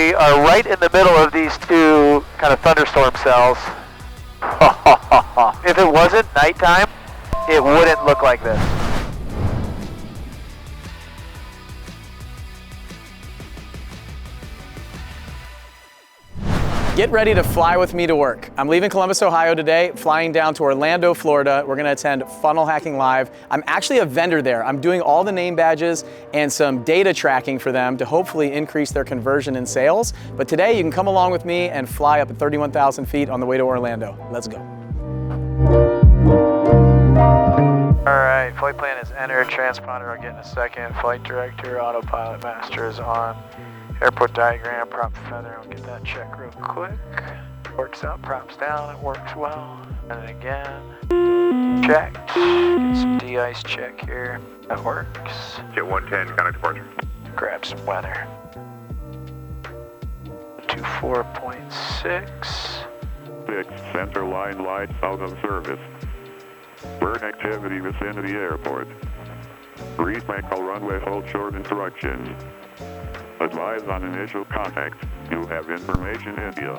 We are right in the middle of these two kind of thunderstorm cells. If it wasn't nighttime, it wouldn't look like this. Get ready to fly with me to work. I'm leaving Columbus, Ohio today, flying down to Orlando, Florida. We're gonna attend Funnel Hacking Live. I'm actually a vendor there. I'm doing all the name badges and some data tracking for them to hopefully increase their conversion in sales. But today you can come along with me and fly up at 31,000 feet on the way to Orlando. Let's go. All right, flight plan is entered, transponder I'll get in a second. Flight director, autopilot master is on. Airport diagram, prop feather, I'll get that check real quick. Works out, props down, it works well. And then again, check. Get some de-ice check here. That works. Get 110, contact departure. Grab some weather. 24.6. 6, center line lights out of service. Bird activity vicinity airport. Read medical runway hold short instructions. Advise on initial contact. You have information India.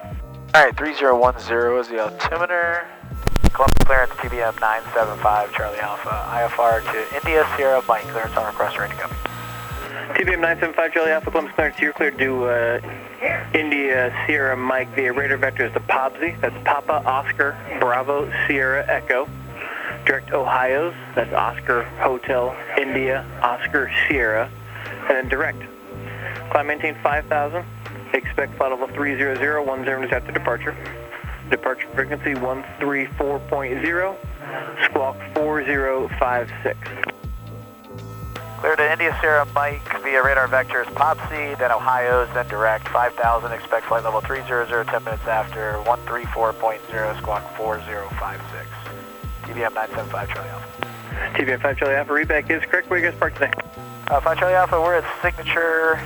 Alright, 3010 is the altimeter. Columbus clearance TBM 975 Charlie Alpha. IFR to India Sierra Mike. Clearance on request, ready to copy. TBM 975 Charlie Alpha, Columbus clearance, you're cleared to India Sierra Mike via radar vectors to POBZ. That's Papa Oscar Bravo Sierra Echo. Direct Ohio's, that's Oscar Hotel India Oscar Sierra. And then direct. Climb maintain 5,000. Expect flight level 300, 10 minutes after departure. Departure frequency 134.0, squawk 4056. Clear to India Sierra Mike via radar vectors POBC, then Ohio's, then direct 5,000. Expect flight level 300, 10 minutes after 134.0, squawk 4056. TBM 975 Charlie Alpha. TBM 5 Charlie Alpha, readback is correct. Where you guys parked today? 5 Charlie Alpha, we're at Signature,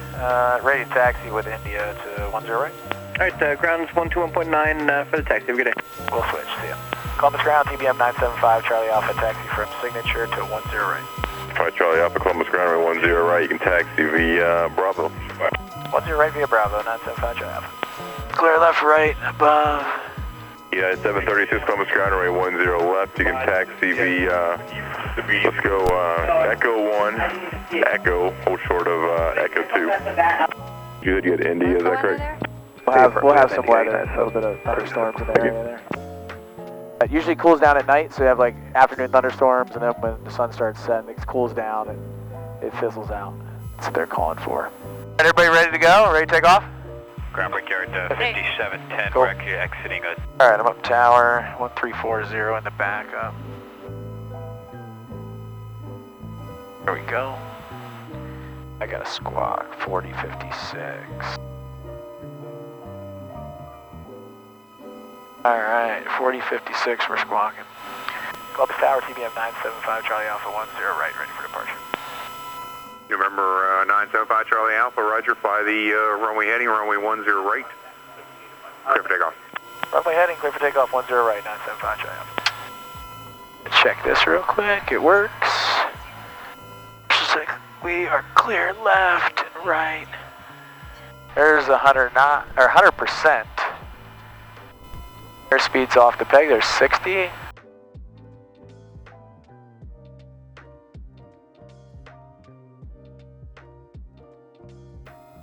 ready to taxi with India to 10 right. Alright, ground is 121.9 for the taxi. Have a good day. We'll switch, see ya. Columbus ground, TBM 975 Charlie Alpha, taxi from Signature to 10 right. 5 Charlie Alpha, Columbus ground runway 10 right. You can taxi via Bravo. 10 right via Bravo, 975 Charlie Alpha. Clear left, right, above. Yeah, 736 Columbus ground runway 10 left. You can taxi via, let's go, Echo 1, Echo, hold short of Echo 2. You said you had India, is that correct? We'll have some weather, a little bit of thunderstorms in the area there. It usually cools down at night, so you have like afternoon thunderstorms, and then when the sun starts setting, it cools down and it fizzles out. That's what they're calling for. Everybody ready to go? Ready to take off? Ground break yard 5710, cool. we're actually exiting a... Alright, I'm up tower, 1340 in the backup. There we go. I got a squawk, 4056. Alright, 4056, we're squawking. Columbus Tower, TBM 975, Charlie Alpha 10 right, ready for departure. November 975 Charlie Alpha, roger, fly the runway heading, runway 10 right. Clear for takeoff. Runway heading, clear for takeoff, 10 right, 975 Charlie Alpha. Check this real quick, it works. Just like we are clear left and right. There's 100%. Airspeed's off the peg, there's 60.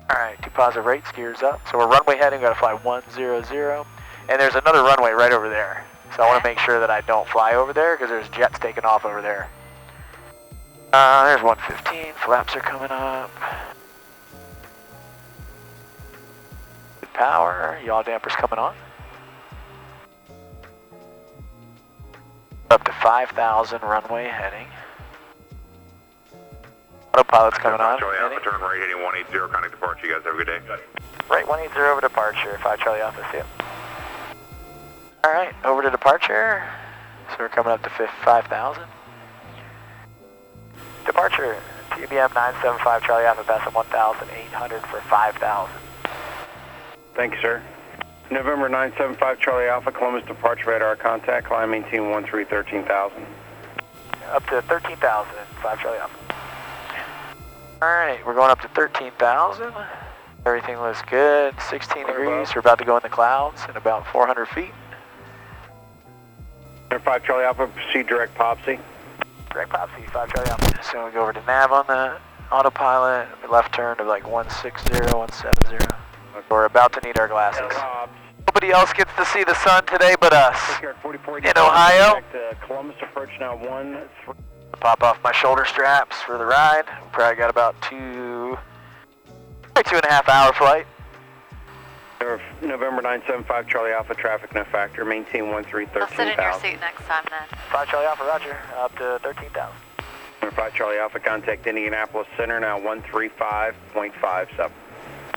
Alright, 2 positive right, skiers up. So we're runway heading, gotta fly 100. And there's another runway right over there. So I want to make sure that I don't fly over there because there's jets taking off over there. There's 115, flaps are coming up. Good power, yaw dampers coming on. Up to 5,000 runway heading. Autopilot's coming on. Charlie Alpha, turn right heading 180, contact departure. You guys have a good day. Right, 180 over departure, 5 Charlie Alpha, see ya. Alright, over to departure. So we're coming up to 5,000. Departure, TBM 975 Charlie Alpha, passing 1,800 for 5,000. Thank you, sir. November 975 Charlie Alpha, Columbus departure radar contact, climb maintain 13,000. Up to 13,000, 5 Charlie Alpha. Alright, we're going up to 13,000. Everything looks good. 16 degrees. We're about to go in the clouds at about 400 feet. 5 Charlie Alpha, proceed direct Popsy. Direct Popsy, 5 Charlie Alpha. So we go over to nav on the autopilot. Left turn to like 160, 170. We're about to need our glasses. Nobody else gets to see the sun today but us. In Ohio. Columbus approach now 1-3. Pop off my shoulder straps for the ride. Probably got about 2.5 hour flight. November 975 Charlie Alpha, traffic no factor, maintain 1313,000. I'll sit in your seat next time then. 5 Charlie Alpha, roger, up to 13,000. 5 Charlie Alpha, contact Indianapolis Center now 135.57.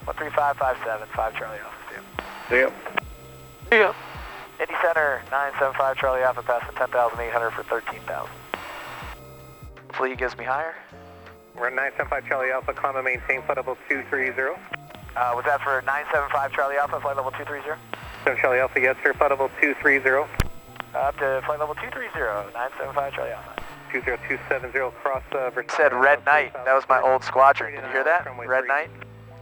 13557, 5 Charlie Alpha, See you. see ya. Indy Center, 975 Charlie Alpha, passing 10,800 for 13,000. Hopefully he gives me higher. We're at 975 Charlie Alpha, climb and maintain flight level 230. Was that for 975 Charlie Alpha, flight level 230? 7 Charlie Alpha, yes sir, flight level 230. Up to flight level 230, 975 Charlie Alpha. 20270, cross It said Red Knight, that was my old squadron. Did you hear that? Red Knight?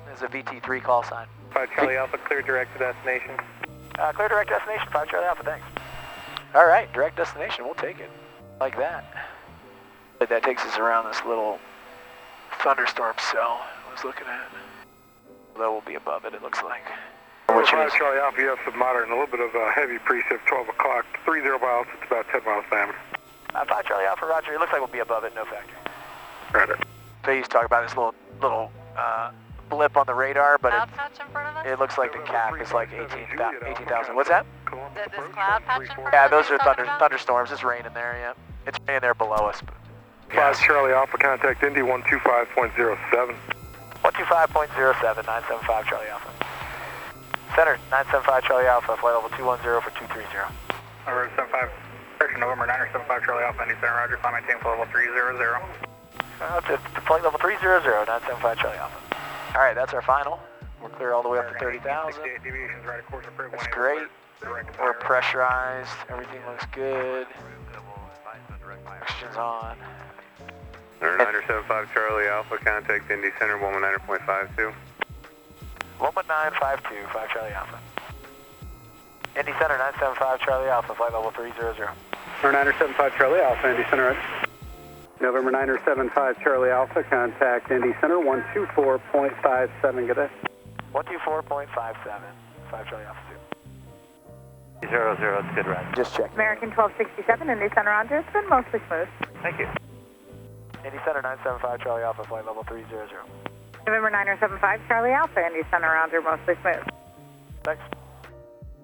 There's a VT3 call sign. 5 Charlie Alpha, clear direct to destination. Clear direct destination, 5 Charlie Alpha, thanks. Alright, direct destination, we'll take it. Like that. That takes us around this little Thunderstorm cell I was looking at. That will be above it, it looks like. 5 Charlie Alpha, you have some moderate and a little bit of heavy precip, 12 o'clock, 30 miles, it's about 10 miles diameter. 5 Charlie Alpha, roger, it looks like we'll be above it, no factor. Right. They used to talk about this little blip on the radar, but Cloud patch in front of us? it looks like the cap is like 18,000. What's that? This cloud patch in front Yeah, of us those you're are talking about? thunderstorms, it's raining there, yeah. It's raining there below us. But 5 Charlie Alpha, contact Indy 125.07. 125.07, 975 Charlie Alpha. Center, 975 Charlie Alpha, flight level 210 for 230. November 75, correction, November 975 Charlie Alpha, Indy Center, roger, climb maintain flight level 300. To flight level 300, 975 Charlie Alpha. Alright, that's our final. We're clear all the way up to 30,000. Deviations right of course approved. That's great. We're pressurized, everything looks good. Oxygen's on. 975 Charlie Alpha, contact Indy Center 119.52. 11952, 5 Charlie Alpha. Indy Center, 975 Charlie Alpha, flight level 300. November 975 Charlie Alpha, Indy Center. November 975 Charlie Alpha, contact Indy Center 124.57, good day. 124.57, 5 Charlie Alpha 2. 00, it's good ride. Just check. American 1267, Indy Center Roger. It's been mostly smooth. Thank you. Indy Center, 975 Charlie Alpha, flight level 300. November 975 Charlie Alpha, Indy Center Roger. Mostly smooth. Thanks.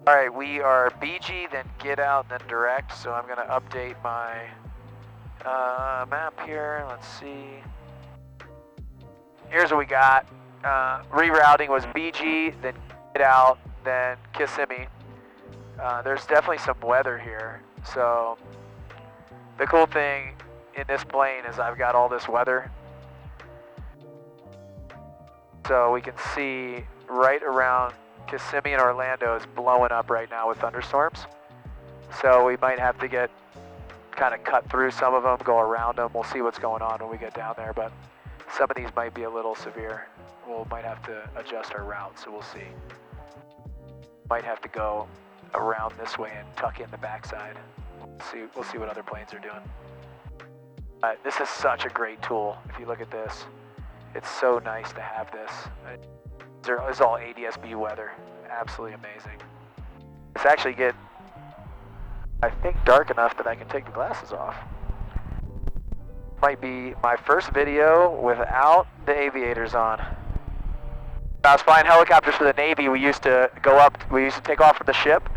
Alright, we are BG, then get out, then direct, so I'm going to update my map here. Let's see. Here's what we got. Rerouting was BG, then get out, then Kissimmee. There's definitely some weather here, so the cool thing in this plane is I've got all this weather, so we can see right around Kissimmee and Orlando is blowing up right now with thunderstorms, so we might have to get kind of cut through some of them, go around them. We'll see what's going on when we get down there, but some of these might be a little severe. We might have to adjust our route, so we'll see. Might have to go around this way and tuck in the backside. We'll see what other planes are doing. This is such a great tool. If you look at this, it's so nice to have this. It's all ADS-B weather. Absolutely amazing. It's actually get, I think, dark enough that I can take the glasses off. Might be my first video without the aviators on. When I was flying helicopters for the Navy, we used to take off from the ship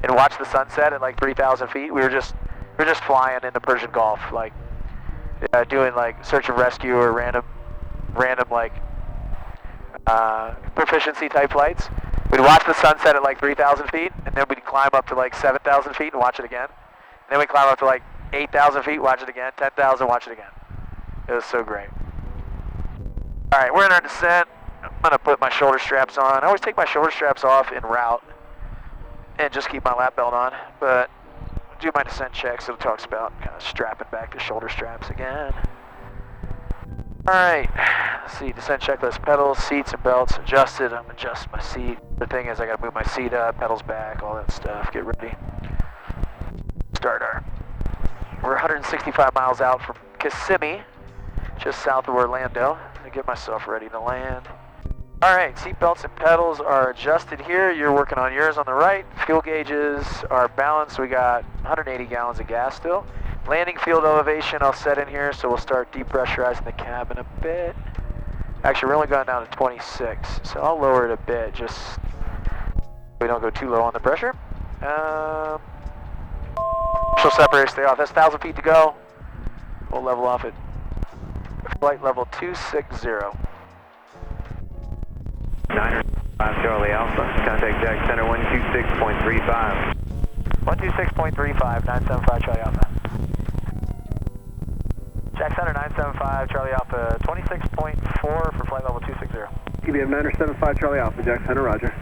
and watch the sunset at like 3,000 feet. We were just flying in the Persian Gulf, like doing like search and rescue or random like proficiency type flights. We'd watch the sunset at like 3,000 feet, and then we'd climb up to like 7,000 feet and watch it again. And then we'd climb up to like 8,000 feet, watch it again, 10,000, watch it again. It was so great. All right, we're in our descent. I'm gonna put my shoulder straps on. I always take my shoulder straps off en route and just keep my lap belt on, but do my descent checks. It talks about kind of strapping back the shoulder straps again. Alright, let's see, descent checklist, pedals, seats and belts adjusted. I'm adjusting my seat. The thing is I gotta move my seat up, pedals back, all that stuff. Get ready. Start we're 165 miles out from Kissimmee, just south of Orlando. I get myself ready to land. Alright, seat belts and pedals are adjusted here. You're working on yours on the right. Fuel gauges are balanced. We got 180 gallons of gas still. Landing field elevation I'll set in here, so we'll start depressurizing the cabin a bit. Actually, we're only going down to 26, so I'll lower it a bit just so we don't go too low on the pressure. She'll separate, stay off. That's 1,000 feet to go. We'll level off at flight level 260. 905 Charlie Alpha, contact Jack Center 126.35. 126.35, 975 Charlie Alpha. Jack Center 975 Charlie Alpha, 26.4 for flight level 260. KBM 975 Charlie Alpha, Jack Center, roger.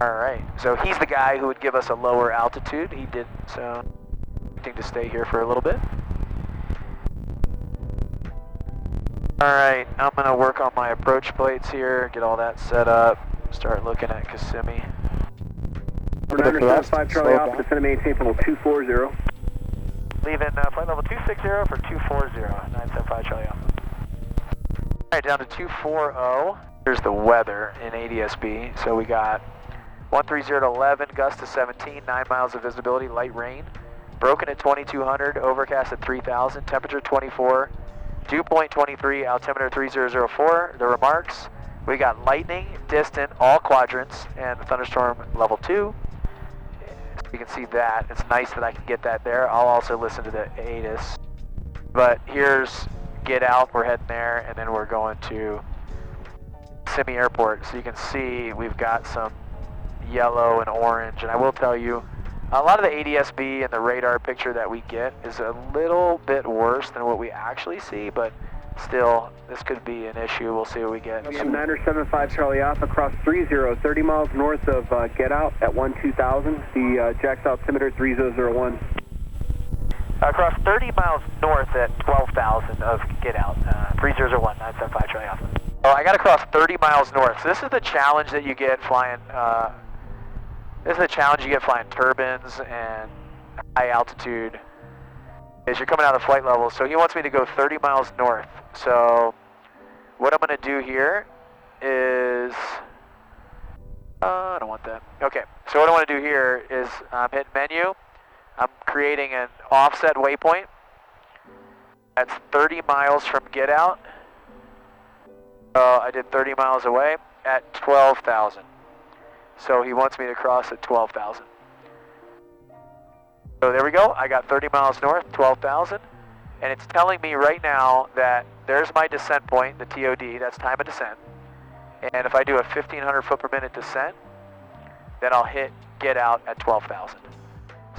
Alright, so he's the guy who would give us a lower altitude. He didn't, so I think to stay here for a little bit. Alright, I'm going to work on my approach plates here, get all that set up, start looking at Kissimmee. 975 Charlie Alpha, descend and maintain level 240. Leaving flight level 260 for 240, 975 Charlie Alpha. Alright, down to 240. Here's the weather in ADSB. So we got 130 to 11, gust to 17, 9 miles of visibility, light rain. Broken at 2200, overcast at 3000, temperature 24, dew point 23, altimeter 3004. The remarks, we got lightning, distant, all quadrants, and thunderstorm level 2. You can see that. It's nice that I can get that there. I'll also listen to the ATIS. But here's get out, we're heading there, and then we're going to Kissimmee Airport. So you can see we've got some yellow and orange, and I will tell you, a lot of the ADSB and the radar picture that we get is a little bit worse than what we actually see, but still, this could be an issue. We'll see what we get. We have 975 Charlie Alpha, across 30 miles north of Get Out at 12000, the Jack's altimeter 3001. Across 30 miles north at 12,000 of Get Out, 3001, 975 Charlie Alpha. Oh, I got to cross 30 miles north. So this is the challenge that you get flying, turbines and high altitude, is you're coming out of flight level. So he wants me to go 30 miles north. So what I'm going to do here is, I don't want that. Okay, so what I want to do here is I'm hitting menu. I'm creating an offset waypoint. That's 30 miles from Get Out. I did 30 miles away at 12,000. So he wants me to cross at 12,000. So there we go. I got 30 miles north, 12,000. And it's telling me right now that there's my descent point, the TOD, that's time of descent. And if I do a 1,500 foot per minute descent, then I'll hit Get Out at 12,000.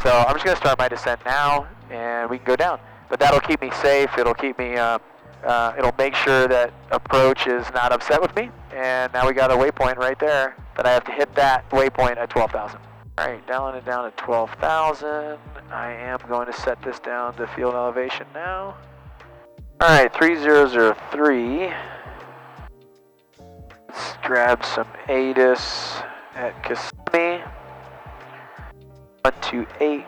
So I'm just going to start my descent now, and we can go down. But that'll keep me safe. It'll keep me, it'll make sure that approach is not upset with me. And now we got a waypoint right there that I have to hit that waypoint at 12,000. All right, down and down to 12,000. I am going to set this down to field elevation now. All right, 3003. Let's grab some ATIS at Kissimmee. 128.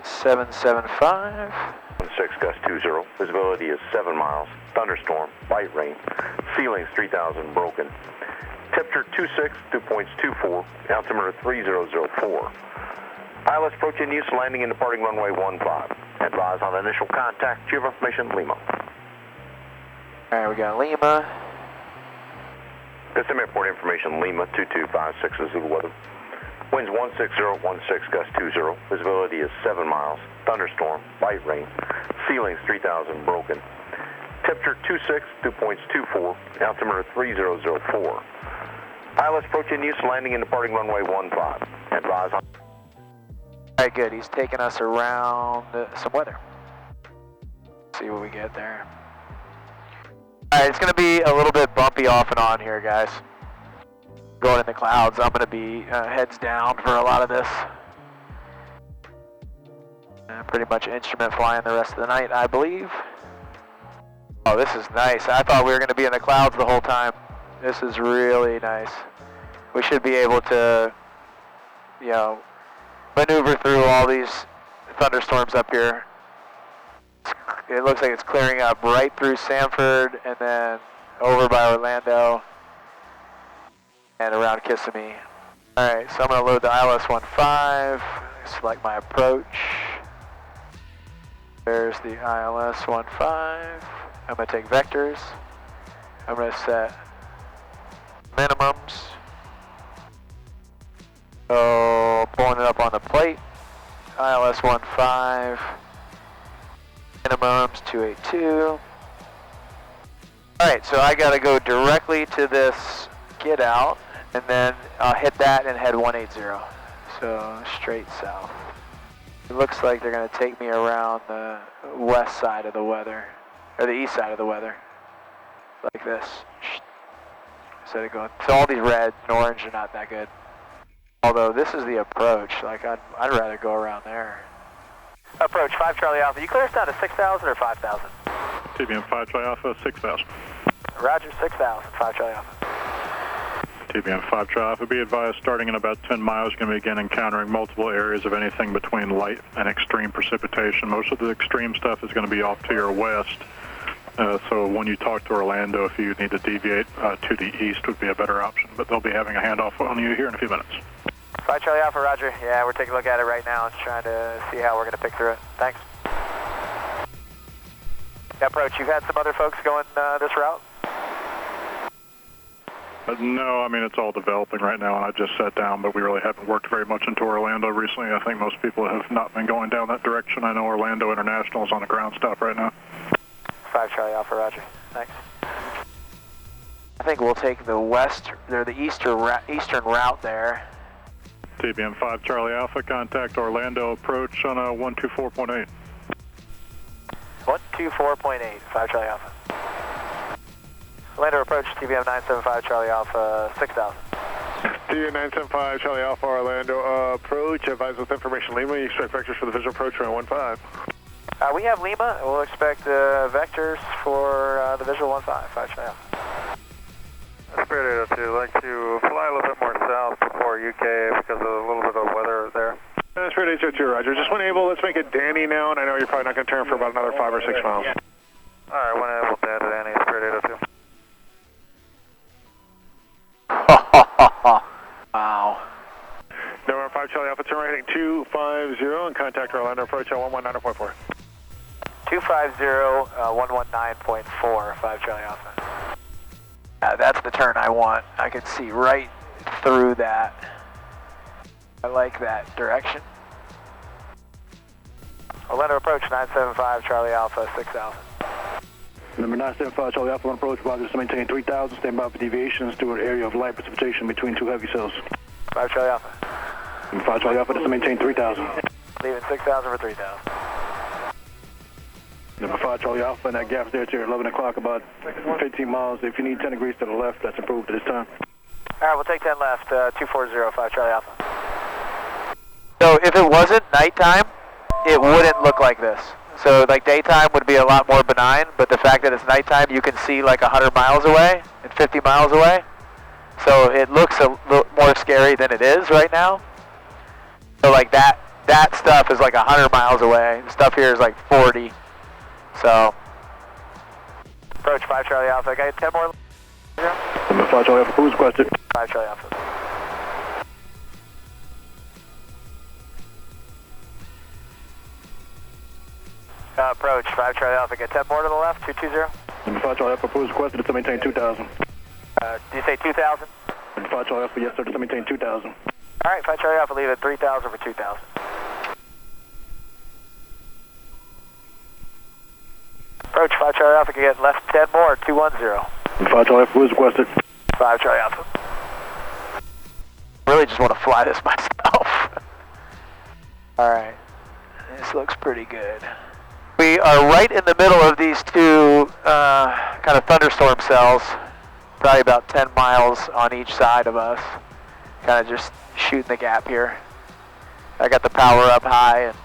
775. 6 gust 20. Visibility is 7 miles. Thunderstorm, light rain. Ceilings 3000 broken. Temperature 26, dew points 24. Altimeter 3004. Pilots approach in use, landing and departing runway 15. Advise on initial contact. Chief of information, Lima. All right, we got Lima. Kissimmee Airport information, Lima 2256 is Zulu weather. Winds 16016 gust 20. Visibility is 7 miles. Thunderstorm, light rain. Ceilings 3000 broken. Temperature 26, dew points 24. Altimeter 3004. Pilots approach in use, landing and departing runway 15. Advise on. All right, good. He's taking us around some weather. See what we get there. All right, it's going to be a little bit bumpy off and on here, guys. Going in the clouds, I'm going to be heads down for a lot of this. Pretty much instrument flying the rest of the night, I believe. Oh, this is nice. I thought we were going to be in the clouds the whole time. This is really nice. We should be able to, you know, maneuver through all these thunderstorms up here. It looks like it's clearing up right through Sanford and then over by Orlando and around Kissimmee. All right, so I'm going to load the ILS-15, select my approach. There's the ILS-15. I'm going to take vectors. I'm going to set minimums. So pulling it up on the plate. ILS-15. Minimums 282. Alright, so I got to go directly to this get out, and then I'll hit that and head 180. So straight south. It looks like they're going to take me around the west side of the weather, or the east side of the weather, like this. Instead of going, so all these red and orange are not that good. Although this is the approach, like I'd rather go around there. Approach 5 Charlie Alpha. You clear us down to 6,000 or 5,000? TBM 5 Charlie Alpha, 6,000. Roger, 6,000, 5 Charlie Alpha. TBM 5 Charlie Alpha, be advised, starting in about 10 miles, you're going to begin encountering multiple areas of anything between light and extreme precipitation. Most of the extreme stuff is going to be off to your west. So when you talk to Orlando, if you need to deviate to the east would be a better option. But they'll be having a handoff on you here in a few minutes. 5 Charlie Alpha, roger. Yeah, we're taking a look at it right now and trying to see how we're going to pick through it. Thanks. Approach, you've had some other folks going this route? No, I mean, it's all developing right now, and I just sat down, but we really haven't worked very much into Orlando recently. I think most people have not been going down that direction. I know Orlando International is on a ground stop right now. 5 Charlie Alpha, roger. Thanks. I think we'll take the west, or the eastern route there. TBM 5 Charlie Alpha, contact Orlando approach on 124.8. 124.8, 5 Charlie Alpha. Orlando approach, TBM 975 Charlie Alpha, 6,000. TBM 975 Charlie Alpha, Orlando approach. Advise with information Lima. You expect vectors for the visual approach around 15. We have Lima. We'll expect vectors for the visual 15, 5 Charlie Alpha. Spirit 802, like to fly a little bit more south before UK because of a little bit of weather there. Spirit 802, roger. Just when able, let's make it Danny now, and I know you're probably not going to turn for about another 5 or 6 miles. All right, when able, Danny, Spirit 802. Wow. November 5 Charlie Alpha, turn right heading 250 and contact Orlando approach at 119.4. 250, 119.4, 5 Charlie Alpha. That's the turn I want. I can see right through that. I like that direction. Orlando approach 975 Charlie Alpha 6000. Number 975 Charlie Alpha, 1 approach, Roger, to maintain 3,000, stand by for deviations to an area of light precipitation between 2 heavy cells. 5 Charlie Alpha. Number 5 Charlie Alpha, just to maintain 3,000. Leaving 6,000 for 3,000. Number 5 Charlie Alpha, and that gap's there to 11 o'clock, about 15 miles. If you need 10 degrees to the left, that's improved at this time. All right, we'll take 10 left, 240, 5 Charlie Alpha. So if it wasn't nighttime, it wouldn't look like this. So like daytime would be a lot more benign, but the fact that it's nighttime, you can see like 100 miles away and 50 miles away. So it looks a little more scary than it is right now. So like that stuff is like 100 miles away. The stuff here is like 40. So approach 5 Charlie Alpha. I got 10 more. Number 5 Charlie Alpha, who's requested? 5 Charlie Alpha. Approach 5 Charlie Alpha. Get 10 more to the left. 220. Number 5 Charlie Alpha, who's requested to maintain 2,000. Do you say 2,000? Number 5 Charlie Alpha, yes sir, to maintain 2,000. All right, 5 Charlie Alpha. Leave it 3,000 for 2,000. Approach 5 Charlie Alpha. Can get left 10 more. 210. Number 5 Charlie Alpha, who's requested? 5 Charlie Alpha. Really just want to fly this myself. All right, this looks pretty good. We are right in the middle of these two kind of thunderstorm cells, probably about 10 miles on each side of us, kind of just shooting the gap here. I got the power up high and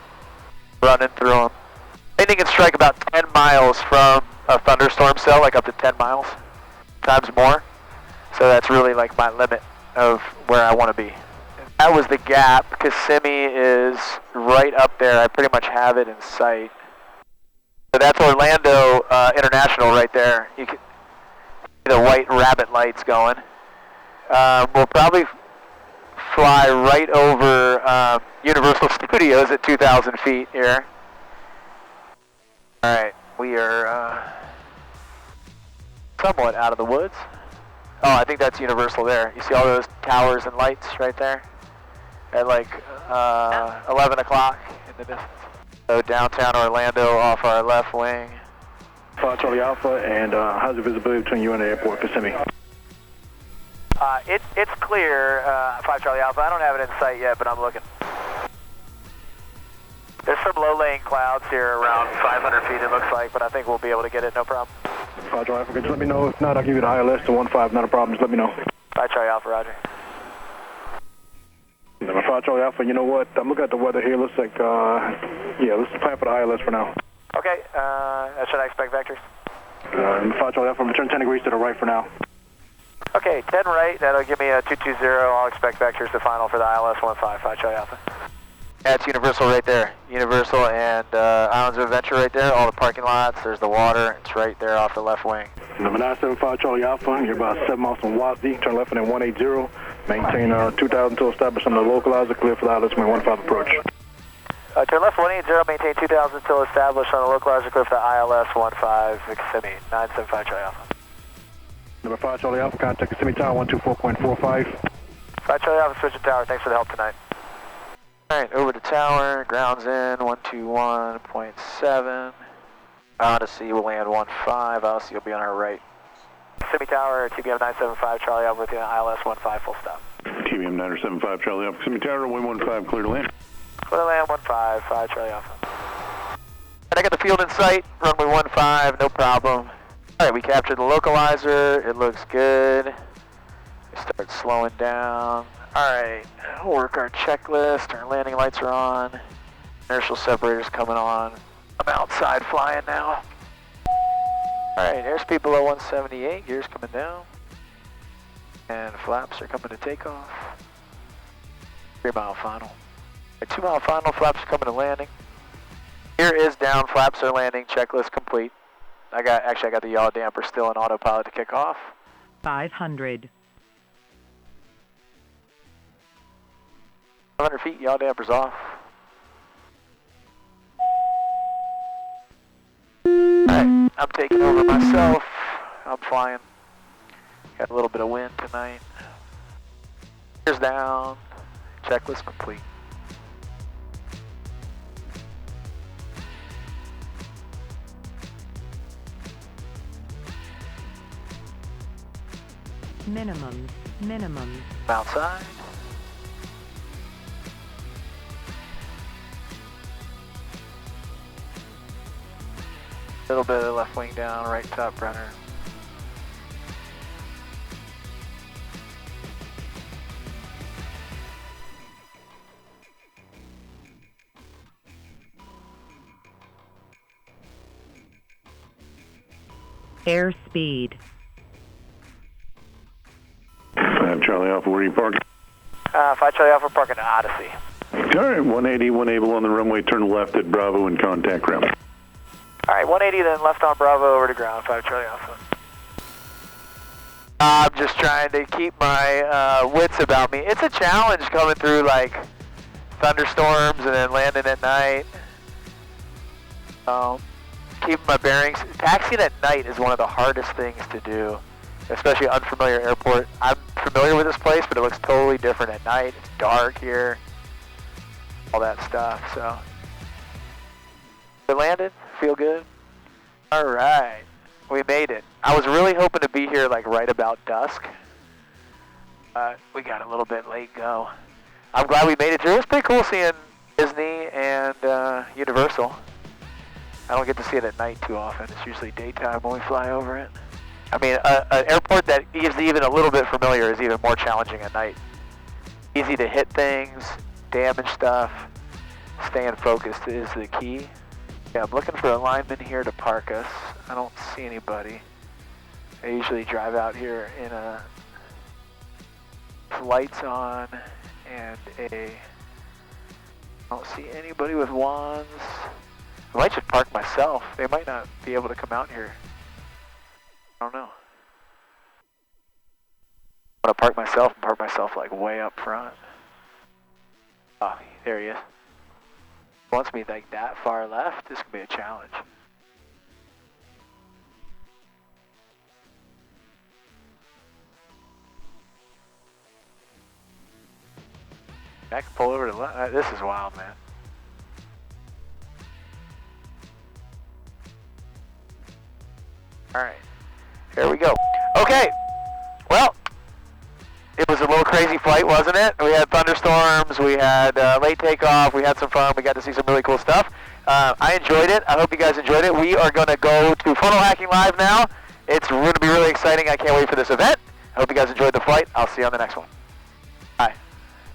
running through them. Lightning can strike about 10 miles from a thunderstorm cell, like up to 10 miles, times more. So that's really like my limit of where I want to be. That was the gap. Kissimmee is right up there. I pretty much have it in sight. So that's Orlando International right there. You can see the white rabbit lights going. We'll probably fly right over Universal Studios at 2,000 feet here. All right, we are somewhat out of the woods. Oh, I think that's Universal there. You see all those towers and lights right there? At like 11 o'clock in the distance. So downtown Orlando off our left wing. 5 Charlie Alpha, and how's the visibility between you and the airport, Kissimmee? It's clear, 5 Charlie Alpha. I don't have it in sight yet, but I'm looking. There's some low-laying clouds here around 500 feet, it looks like, but I think we'll be able to get it, no problem. 5 Charlie Alpha, just let me know. If not, I'll give you the ILS to 15, not a problem. Just let me know. 5 Charlie Alpha, roger. 5 Charlie Alpha, you know what? I'm looking at the weather here. Looks like, yeah, let's plan for the ILS for now. Okay, should I expect vectors? 5 Charlie Alpha, return 10 degrees to the right for now. Okay, 10 right, that'll give me a 220. I'll expect vectors to final for the ILS 15, 5 Charlie Alpha. That's Universal right there. Universal and Islands of Adventure right there. All the parking lots, there's the water. It's right there off the left wing. Number 975 Charlie Alpha, you're about 7 miles from Watsy. Turn left in 180. Maintain 2,000 to establish on the localizer. Clear for the ILS 15 approach. Turn left 180, maintain 2,000 till established on the localizer. Clear for the ILS 15, Kissimmee, 975 Charlie Alpha. Number 5 Charlie Alpha, contact Kissimmee Tower 124.45. 5 Charlie Alpha, switching tower. Thanks for the help tonight. All right, over to tower, grounds in, 121.7. Odyssey will land 15. Odyssey will be on our right. Kissimmee Tower, TBM 975 Charlie Alpha with you, ILS 15, full stop. TBM 975 Charlie Alpha, Kissimmee Tower, 115, clear to land. Clear to land, 15, 5 Charlie Alpha. And I got the field in sight, runway 15, no problem. All right, we captured the localizer, it looks good. We start slowing down. All right, we'll work our checklist, our landing lights are on. Inertial separator's coming on. I'm outside flying now. All right, airspeed below 178, gears coming down. And flaps are coming to takeoff. 3 mile final. 2 mile final, flaps are coming to landing. Gear is down, flaps are landing, checklist complete. I got the yaw damper still in autopilot to kick off. 500. 500 feet, yaw damper's off. Alright, I'm taking over myself. I'm flying. Got a little bit of wind tonight. Gears down, checklist complete. Minimum. Outside. Little bit of left wing down, right top runner. Airspeed. 5 Charlie Alpha, where are you parking? 5 Charlie Alpha, parking at Odyssey. All right, 180, 1able on the runway, turn left at Bravo and contact ground. All right, 180 then left on Bravo over to ground, 5 Charlie Alpha. I'm just trying to keep my wits about me. It's a challenge coming through like thunderstorms and then landing at night. Keeping my bearings. Taxiing at night is one of the hardest things to do, especially unfamiliar airport. I'm familiar with this place, but it looks totally different at night. It's dark here, all that stuff, so. We landed, feel good. All right, we made it. I was really hoping to be here like right about dusk. We got a little bit late go. I'm glad we made it through. It was pretty cool seeing Disney and Universal. I don't get to see it at night too often. It's usually daytime when we fly over it. I mean, an airport that is even a little bit familiar is even more challenging at night. Easy to hit things, damage stuff. Staying focused is the key. Yeah, I'm looking for a lineman here to park us. I don't see anybody. I usually drive out here in a lights on and I don't see anybody with wands. I might just park myself. They might not be able to come out here. I don't know. I'm gonna park myself and park myself like way up front. Oh, there he is. Wants me like that far left. This could be a challenge. I can pull over to the left. This is wild, man. All right, here we go. Okay, well, it was a little crazy flight, wasn't it? We had thunderstorms, we had late takeoff, we had some fun, we got to see some really cool stuff. I enjoyed it. I hope you guys enjoyed it. We are going to go to Funnel Hacking Live now. It's going to be really exciting. I can't wait for this event. I hope you guys enjoyed the flight. I'll see you on the next one.